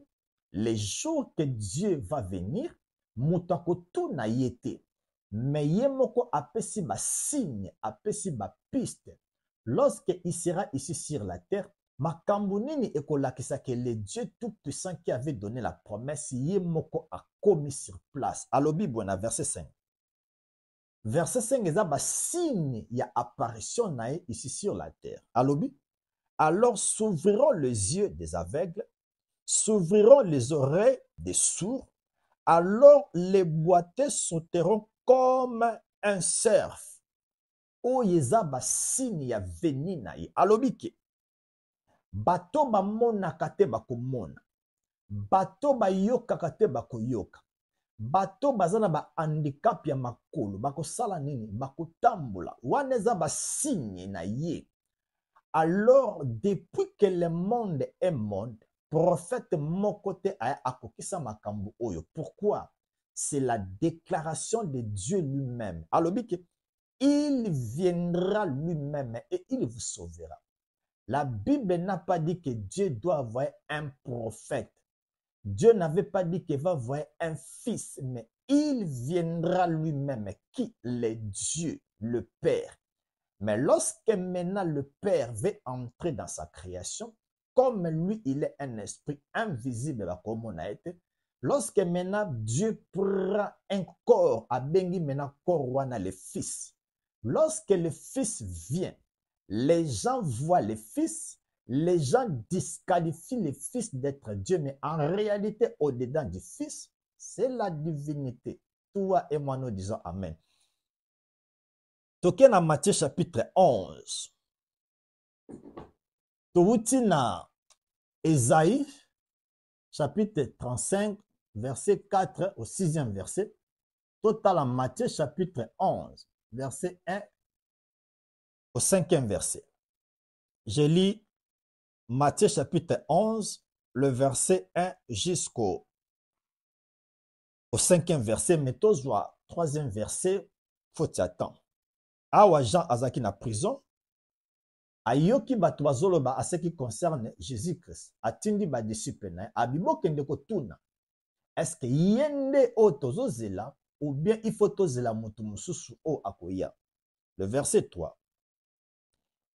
les jours que Dieu va venir, mutako tout na yete, mais yemoko apesi ba signe, apesi ba piste, lorsque il sera ici sur la terre. Makambunini ekolakisa que le Dieu tout-puissant qui avait donné la promesse, yemoko a commis sur place. Alobi bona verset 5. Verset 5 est un signe, il y a apparition nae ici sur la terre. Alobi, alors s'ouvriront les yeux des aveugles, s'ouvriront les oreilles des sourds, alors les boiteux sauteront comme un cerf. O yezaba signe ya veni nae. Alobi ke bato ba mona kate bakomona, bato ba yoka kate bakoyoka, bato bazana ba handicap ya makolo, bakosala nini, bakotambola, waneza ba signe na ye. Alors depuis que le monde est monde, prophète mokote aya akokisa makambo oyo. Pourquoi? C'est la déclaration de Dieu lui-même. Alors il viendra lui-même et il vous sauvera. La Bible n'a pas dit que Dieu doit avoir un prophète. Dieu n'avait pas dit qu'il va avoir un fils, mais il viendra lui-même, qui est Dieu, le Père. Mais lorsque maintenant le Père veut entrer dans sa création, comme lui, il est un esprit invisible, comme on a été, lorsque maintenant Dieu prend un corps, à bengi maintenant corps wana le fils. Lorsque le fils vient, les gens voient le Fils, les gens disqualifient le Fils d'être Dieu, mais en réalité, au-dedans du Fils, c'est la divinité. Toi et moi, nous disons Amen. Token à Matthieu chapitre 11. Toutina Esaïe chapitre 35, verset 4 au 6e verset. Total à Matthieu chapitre 11, verset 1 au 5e verset. Je lis Matthieu chapitre 11, le verset 1 jusqu'au 5e verset, mais toujours 3e verset, faut y attendre. Awa Jean azaki na prison, ayoki bato bazoloba à ce qui concerne Jésus-Christ, atindi ba disciple na abibo kende ko tuna. Est-ce que yende o tozozela ou bien il faut tozela mutu mususu o akoya? Le verset 3.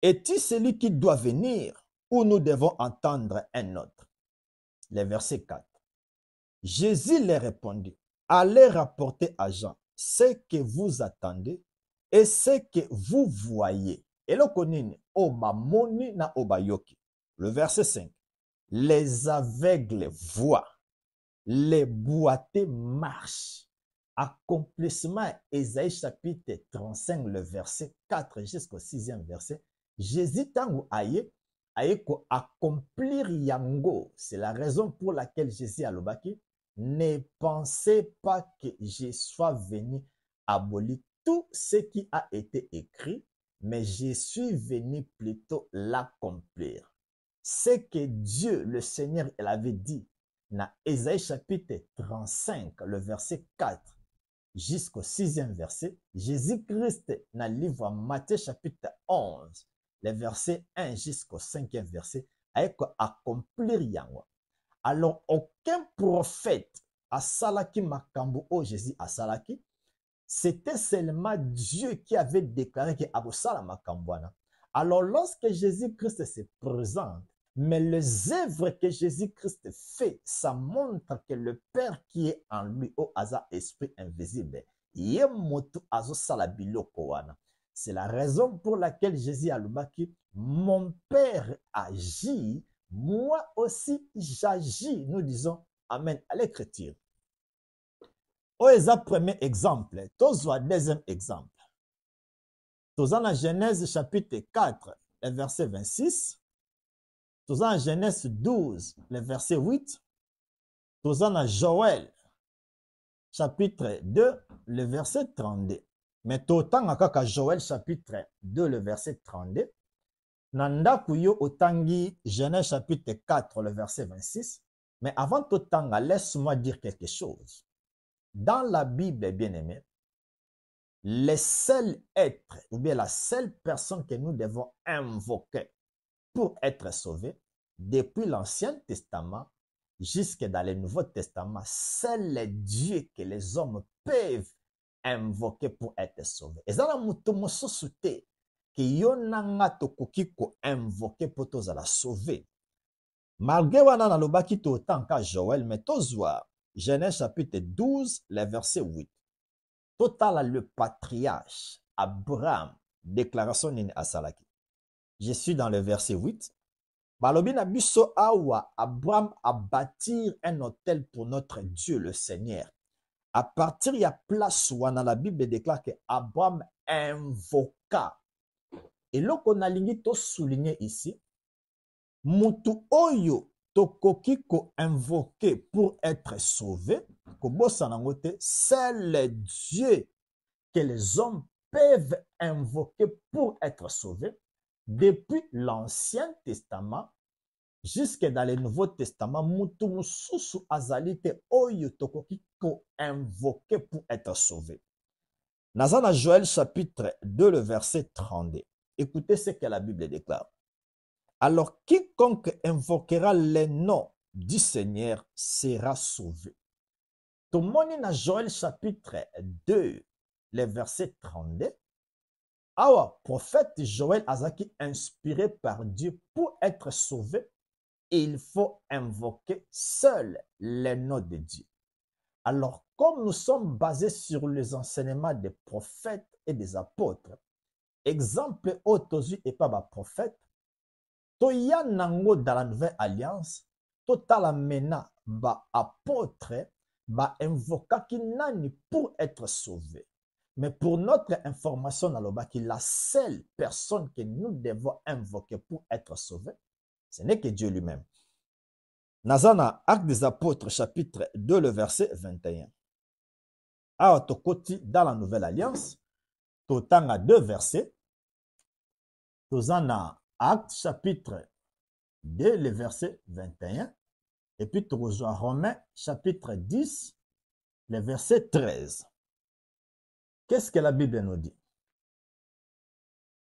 Es-tu celui qui doit venir ou nous devons entendre un autre? le verset 4. Jésus leur répondit, allez rapporter à Jean ce que vous attendez et ce que vous voyez. Et le konini, obamoni na obayoki. Le verset 5. Les aveugles voient, les boiteux marchent. Accomplissement, Ésaïe chapitre 35, le verset 4 jusqu'au 6e verset. Jésus tangu aye ko accomplir yango. C'est la raison pour laquelle Jésus a l'obaki. Ne pensez pas que je sois venu abolir tout ce qui a été écrit, mais je suis venu plutôt l'accomplir. Ce que Dieu, le Seigneur, il avait dit dans Ésaïe chapitre 35, le verset 4 jusqu'au 6e verset, Jésus-Christ dans le livre de Matthieu chapitre 11, le verset 1 jusqu'au 5e verset, a accomplir yango. Alors, aucun prophète a salaki makambo o Jésus a salaki, c'était seulement Dieu qui avait déclaré que abosala makambwana. Alors, lorsque Jésus-Christ se présente, mais les œuvres que Jésus-Christ fait, ça montre que le Père qui est en lui, au hasard esprit invisible, c'est la raison pour laquelle Jésus a dit, mon Père agit, moi aussi j'agis. Nous disons Amen à l'écriture. Au premier exemple, au deuxième exemple. Dans la Genèse chapitre 4, le verset 26. Dans Genèse 12, le verset 8. Dans Joël chapitre 2, le verset 32. Mais autant à Joël chapitre 2, le verset 32. Nanda kuyo otangi Genèse chapitre 4, le verset 26. Mais avant autant, laisse-moi dire quelque chose. Dans la Bible, bien-aimé, les seuls êtres, ou bien la seule personne que nous devons invoquer pour être sauvés, depuis l'Ancien Testament jusque dans le Nouveau Testament, c'est le Dieu que les hommes peuvent invoquer pour être sauvés. Et ça, nous sommes que yonanga tokoki ko invoquer pour tous la sauver. Malgré wana na lobaki to autant ka Joël, mais tozwa Genèse chapitre 12, le verset 8. Total le patriarche Abraham, déclaration nini asalaki. Je suis dans le verset 8. Balobi na biso awa Abraham a bâtir un hôtel pour notre Dieu le Seigneur. À partir ya place wana la Bible déclare que Abraham invoqua. Et là qu'on a lingi to souligner ici, mutu oyo tokoki ko invoquer pour être sauvé, c'est le Dieu que les hommes peuvent invoquer pour être sauvés depuis l'Ancien Testament jusque dans le Nouveau Testament. Mutu mususu azalite oyo tokoki ko invoquer pour être sauvé. Nazana Joël chapitre 2, le verset 32. Écoutez ce que la Bible déclare. Alors, quiconque invoquera le nom du Seigneur sera sauvé. Tout le monde dans Joël chapitre 2, le verset 32. Awa, prophète Joël Azaki, inspiré par Dieu pour être sauvé, il faut invoquer seul le nom de Dieu. Alors, comme nous sommes basés sur les enseignements des prophètes et des apôtres, exemple otozu et pas prophète, toya nango dans la nouvelle alliance, total mena ba apôtre, ba invoka ki nani pour être sauvé. Mais pour notre information dans le bas, la seule personne que nous devons invoquer pour être sauvé, ce n'est que Dieu lui-même. Nazana, Actes des Apôtres, chapitre 2, le verset 21. À Otokoti, dans la nouvelle alliance, Totanga 2 versets. Tozana, Actes, chapitre 2, le verset 21. Et puis, Tozoa Romains, chapitre 10, le verset 13. Qu'est-ce que la Bible nous dit?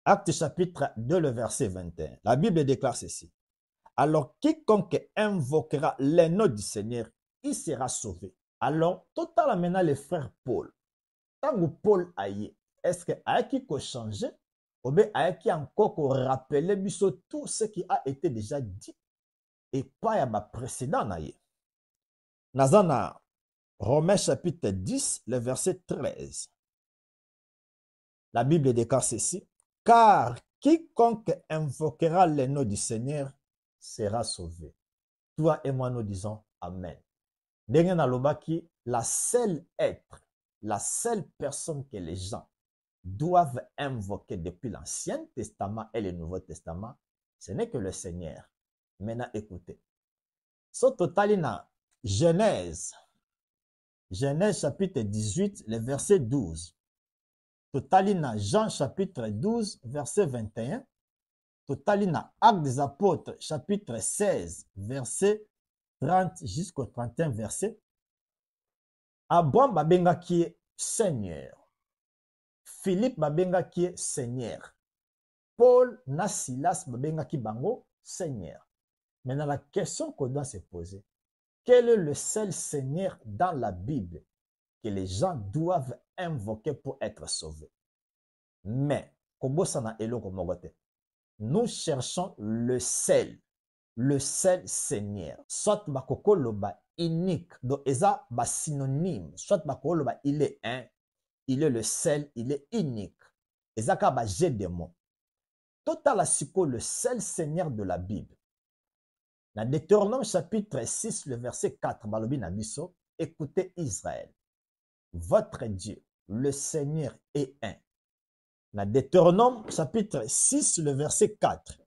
Actes, chapitre 2, le verset 21. La Bible déclare ceci. Alors, quiconque invoquera le nom du Seigneur, il sera sauvé. Alors, total maintenant les frères Paul. Tant que Paul aille, est-ce que aïe ko changer ou bien aïe encore ko rappeler biso tout ce qui a été déjà dit et pas à ma précédent aïe. Nazana, Romains chapitre 10, le verset 13. La Bible déclare ceci. Car quiconque invoquera le nom du Seigneur sera sauvé. Toi et moi, nous disons Amen. Ndenge nalobaki, la seule être, la seule personne que les gens doivent invoquer depuis l'Ancien Testament et le Nouveau Testament, ce n'est que le Seigneur. Maintenant, écoutez. So totalina Genèse chapitre 18, le verset 12. Totalina Jean chapitre 12, verset 21. Totalina Actes des Apôtres chapitre 16, verset 30 jusqu'au 31 verset. Abraham babengaki Seigneur. Philippe babengaki Seigneur. Paul na Silas babengaki bango Seigneur. Maintenant, la question qu'on doit se poser, quel est le seul Seigneur dans la Bible que les gens doivent invoquer pour être sauvés? Mais, nous cherchons le seul Seigneur. Soit bakokoloba unique, donc eza ba synonyme, soit bakokoloba il est un, il est le seul, il est unique. Eza ka ba jet de mots. Total asiko le seul Seigneur de la Bible. Dans Deutéronome chapitre 6, le verset 4, balobi na biso, écoutez Israël, votre Dieu, le Seigneur est un. Dans Deutéronome chapitre 6, le verset 4.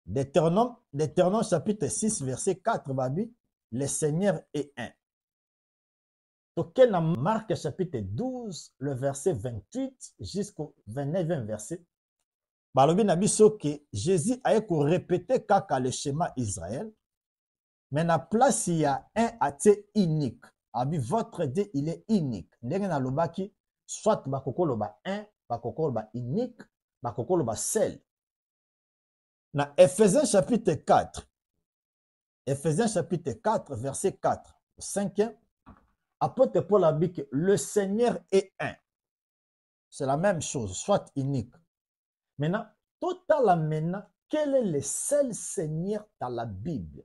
Deutéronome chapitre 6, verset 4, babi, le Seigneur est un. Toke na Marc chapitre 12, le verset 28 jusqu'au 29e verset. Balobi na biso que Jésus a répété kaka le schéma Israël, mais na place il y a un athée unique. Abi votre Dieu il est unique. Ndenge na lobaki soit bakokoloba un, bakokoloba unique, bakokoloba seul. Na Ephésiens chapitre 4. Ephésiens chapitre 4 verset 4 au 5e. Apôtre Paul a dit que le Seigneur est un. C'est la même chose, soit unique. Maintenant, total maintenant, quel est le seul Seigneur dans la Bible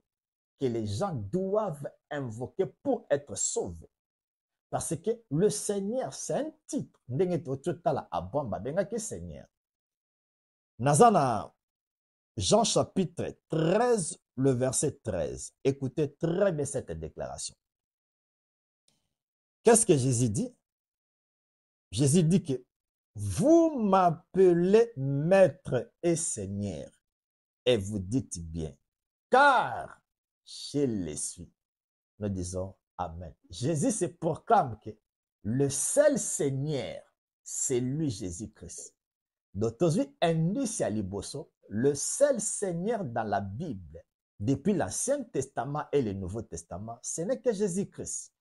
que les gens doivent invoquer pour être sauvés? Parce que le Seigneur, c'est un titre. Seigneur. Nazana, Jean chapitre 13, le verset 13. Écoutez très bien cette déclaration. Qu'est-ce que Jésus dit? Jésus dit que vous m'appelez maître et Seigneur, et vous dites bien, car je le suis. Nous disons Amen. Jésus se proclame que le seul Seigneur, c'est lui Jésus-Christ. Donc, le seul Seigneur dans la Bible, depuis l'Ancien Testament et le Nouveau Testament, ce n'est que Jésus-Christ.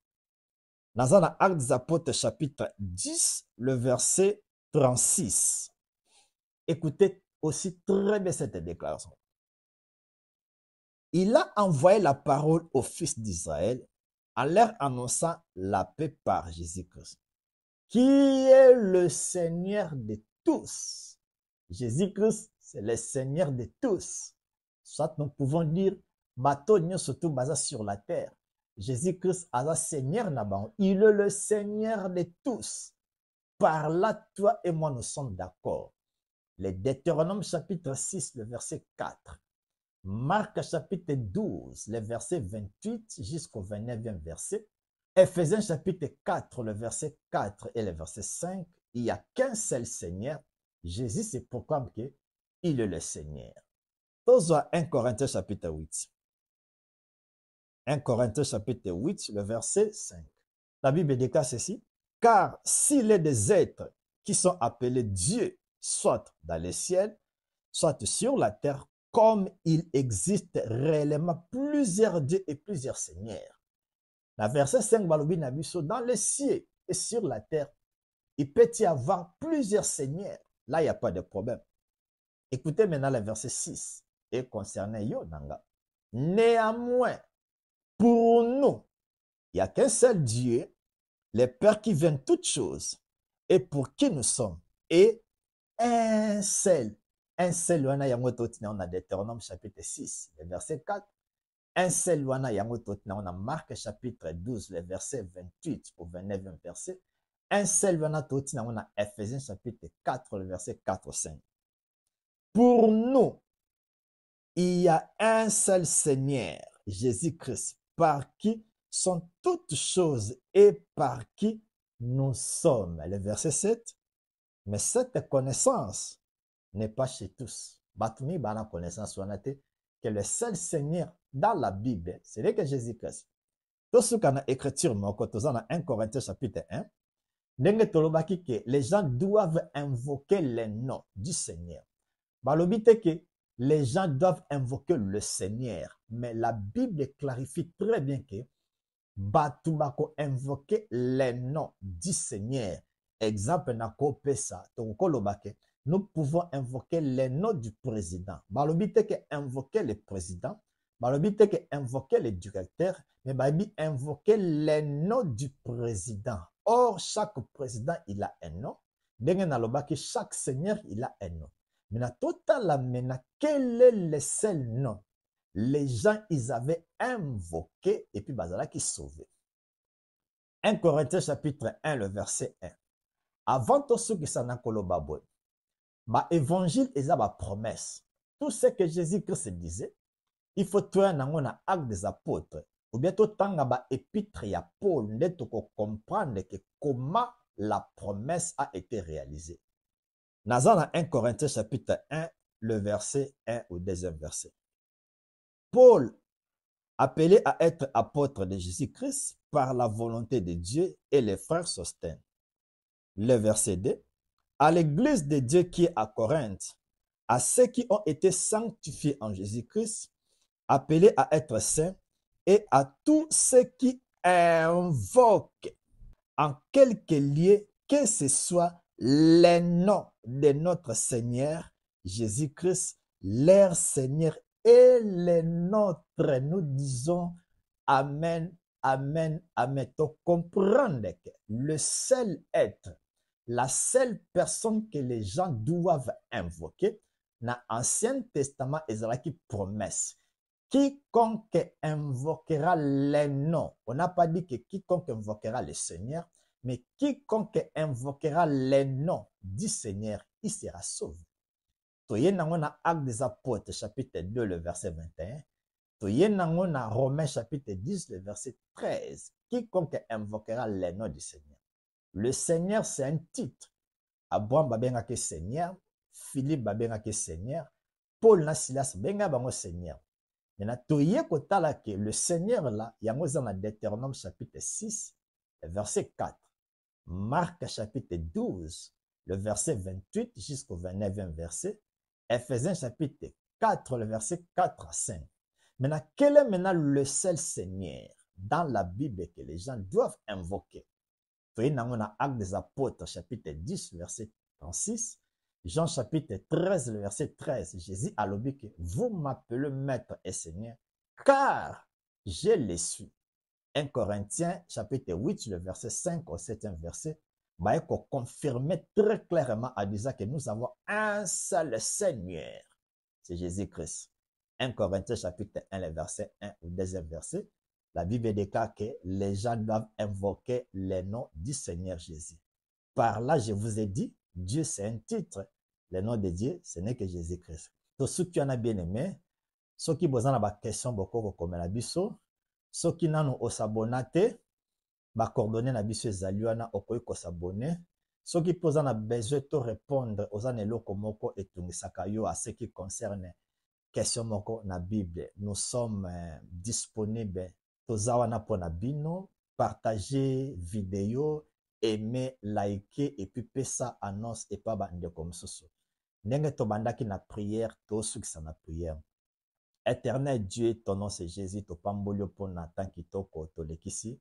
Dans un Actes des Apôtres chapitre 10, le verset 36. Écoutez aussi très bien cette déclaration. Il a envoyé la parole aux fils d'Israël en leur annonçant la paix par Jésus-Christ, qui est le Seigneur de tous. Jésus-Christ, c'est le Seigneur de tous. Soit nous pouvons dire, bateau surtout basé sur la terre. Jésus-Christ est le Seigneur là-bas. Il est le Seigneur de tous. Par là, toi et moi, nous sommes d'accord. Le Deutéronome chapitre 6, le verset 4. Marc chapitre 12, le verset 28 jusqu'au 29e verset. Ephésiens chapitre 4, le verset 4 et le verset 5. Il n'y a qu'un seul Seigneur. Jésus se proclame qu'il est le Seigneur. Tous 1 Corinthiens chapitre 8. 1 Corinthiens chapitre 8, le verset 5. La Bible déclare ceci. Car s'il est des êtres qui sont appelés Dieu, soit dans les ciels, soit sur la terre, comme il existe réellement plusieurs dieux et plusieurs seigneurs. La verset 5, dans les cieux et sur la terre, il peut y avoir plusieurs seigneurs. Là, il n'y a pas de problème. Écoutez maintenant le verset 6. Et concernant Yonanga. Néanmoins, pour nous, il n'y a qu'un seul Dieu, le Père qui vient toutes choses, et pour qui nous sommes, et un seul, on a Deutéronome chapitre 6, le verset 4, un seul wana yango totina on a Marc chapitre 12 le verset 28 au 29e verset. Un seul wana totina on a Ephésiens chapitre 4 le verset 4-5. Pour nous, il y a un seul Seigneur, Jésus-Christ, par qui sont toutes choses et par qui nous sommes. Le verset 7. Mais cette connaissance n'est pas chez tous. Batumi bana connaissance wanate que le seul Seigneur dans la Bible, c'est que Jésus-Christ. Tout ce qu'on a écriture moko tozana 1 Corinthiens chapitre 1, ndenge tolobaki que les gens doivent invoquer le nom du Seigneur. Balobi te que les gens doivent invoquer le Seigneur, mais la Bible clarifie très bien que batu bako invoquer le nom du Seigneur. Exemple nako pesa tokolobake. Nous pouvons invoquer le nom du président. Balobi te que invoquer le président, balobi te que invoquer le directeur, mais balobi invoquer le nom du président. Or chaque président il a un nom. Denge nalobaki chaque seigneur il a un nom. Maintenant, total maintenant, quel est le seul nom? Les gens, ils avaient invoqué et puis bazala qui sauvé. 1 Corinthiens chapitre 1, le verset 1. Avant tout ce qui s'en a kolobaboué, ma évangile est ma promesse. Tout ce que Jésus-Christ disait, il faut trouver un acte des apôtres. Ou bien tout temps, ba épître ya Paul, ne to comprendre que comment la promesse a été réalisée. Dans 1 Corinthiens chapitre 1, le verset 1 au deuxième verset. Paul, appelé à être apôtre de Jésus-Christ par la volonté de Dieu, et les frères Sostène. Le verset 2. À l'église de Dieu qui est à Corinthe, à ceux qui ont été sanctifiés en Jésus-Christ, appelés à être saints, et à tous ceux qui invoquent en quelque lieu que ce soit le nom de notre Seigneur Jésus-Christ, leur Seigneur et le nôtre. Nous disons Amen, Amen, Amen. Tu comprends que le seul être, la seule personne que les gens doivent invoquer, dans l'Ancien Testament, ils ont qui promesse. Quiconque invoquera les noms, on n'a pas dit que quiconque invoquera le Seigneur, mais quiconque invoquera les noms du Seigneur, il sera sauvé. Toye nango na Actes des Apôtres, chapitre 2, le verset 21. Toye nango na Romains, chapitre 10, le verset 13. Quiconque invoquera les noms du Seigneur. Le Seigneur, c'est un titre. Abraham babengaki Seigneur, Philippe babengaki Seigneur, Paul na Silas benga bango Seigneur. Maintenant, toye kotala ke le Seigneur là, yango za na Deutéronome chapitre 6, le verset 4. Marc chapitre 12, le verset 28 jusqu'au 29e verset. Ephésiens chapitre 4, le verset 4 à 5. Maintenant, quel est maintenant le seul Seigneur dans la Bible que les gens doivent invoquer? Toye nango na Actes des Apôtres chapitre 10, verset 36. Jean chapitre 13, le verset 13, Jésus a dit que vous m'appelez maître et Seigneur, car je le suis. 1 Corinthiens chapitre 8, le verset 5 au 7e verset, va confirmer très clairement à disant que nous avons un seul Seigneur, c'est Jésus-Christ. 1 Corinthiens chapitre 1, le verset 1 au 2e verset, la Bible déclare que les gens doivent invoquer le nom du Seigneur Jésus. Par là, je vous ai dit, Dieu c'est un titre. Le nom de Dieu, ce n'est que Jésus-Christ. Donc, ceux qui en a bien aimé, ceux qui besoin de question beaucoup comme la biso, ceux qui n'ont pas s'abonner, ba coordonner na biso ezaliwana okoyi ko s'abonner. Ceux qui posent besoin de répondre aux aneloko moko et tungisaka yo à ce qui concerne question moko na Bible. Nous sommes disponibles. Tozawana pona bino, partager vidéo, aimer, liker et puis pesa annonce et pas bande comme ça. Ndenge tobandaki na prière, to sukisa na prière. Éternel Dieu, ton nom c'est Jésus, to pambolio pona tant kitoko to lekisi.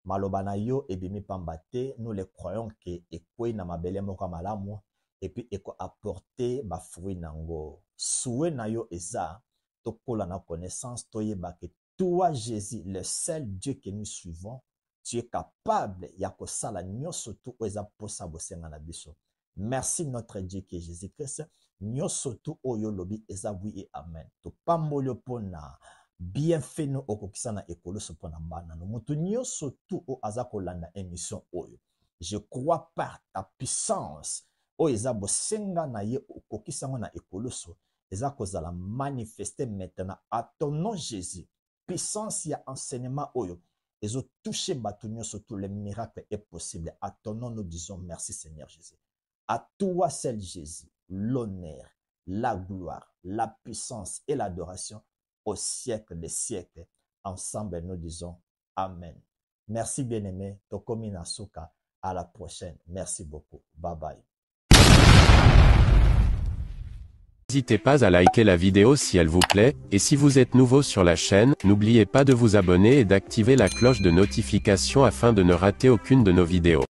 Maloba na yo ebimi pambate, nous les croyons que ekoi na mabele moko malamu et puis eko apporter ba fruit nango. Souhait na yo eza to kola na connaissance to yeba que toi Jésus, le seul Dieu que nous suivons, tu es capable ya ko sala nyoso tu eza posa bosenga na biso. Merci notre Dieu qui est Jésus-Christ. Nyoso tu oyo lobi eza oui et amen. To pambolio pona bienfait no okokisa na ekoloso pona bana no moto nyonso tu o aza kolanda émission oyo. Je crois par ta puissance o eza bosenga na ye okokisa ngo na ekoloso eza kozala manifester maintenant à ton nom Jésus. Puissance ya enseignement oyo ezo toucher bato nyonso, tout le miracle est possible. À ton nom nous disons merci Seigneur Jésus. À toi seul Jésus, l'honneur, la gloire, la puissance et l'adoration au siècle des siècles. Ensemble, nous disons Amen. Merci bien-aimé. Tokomi Nasuka. À la prochaine. Merci beaucoup. Bye bye. N'hésitez pas à liker la vidéo si elle vous plaît, et si vous êtes nouveau sur la chaîne, n'oubliez pas de vous abonner et d'activer la cloche de notification afin de ne rater aucune de nos vidéos.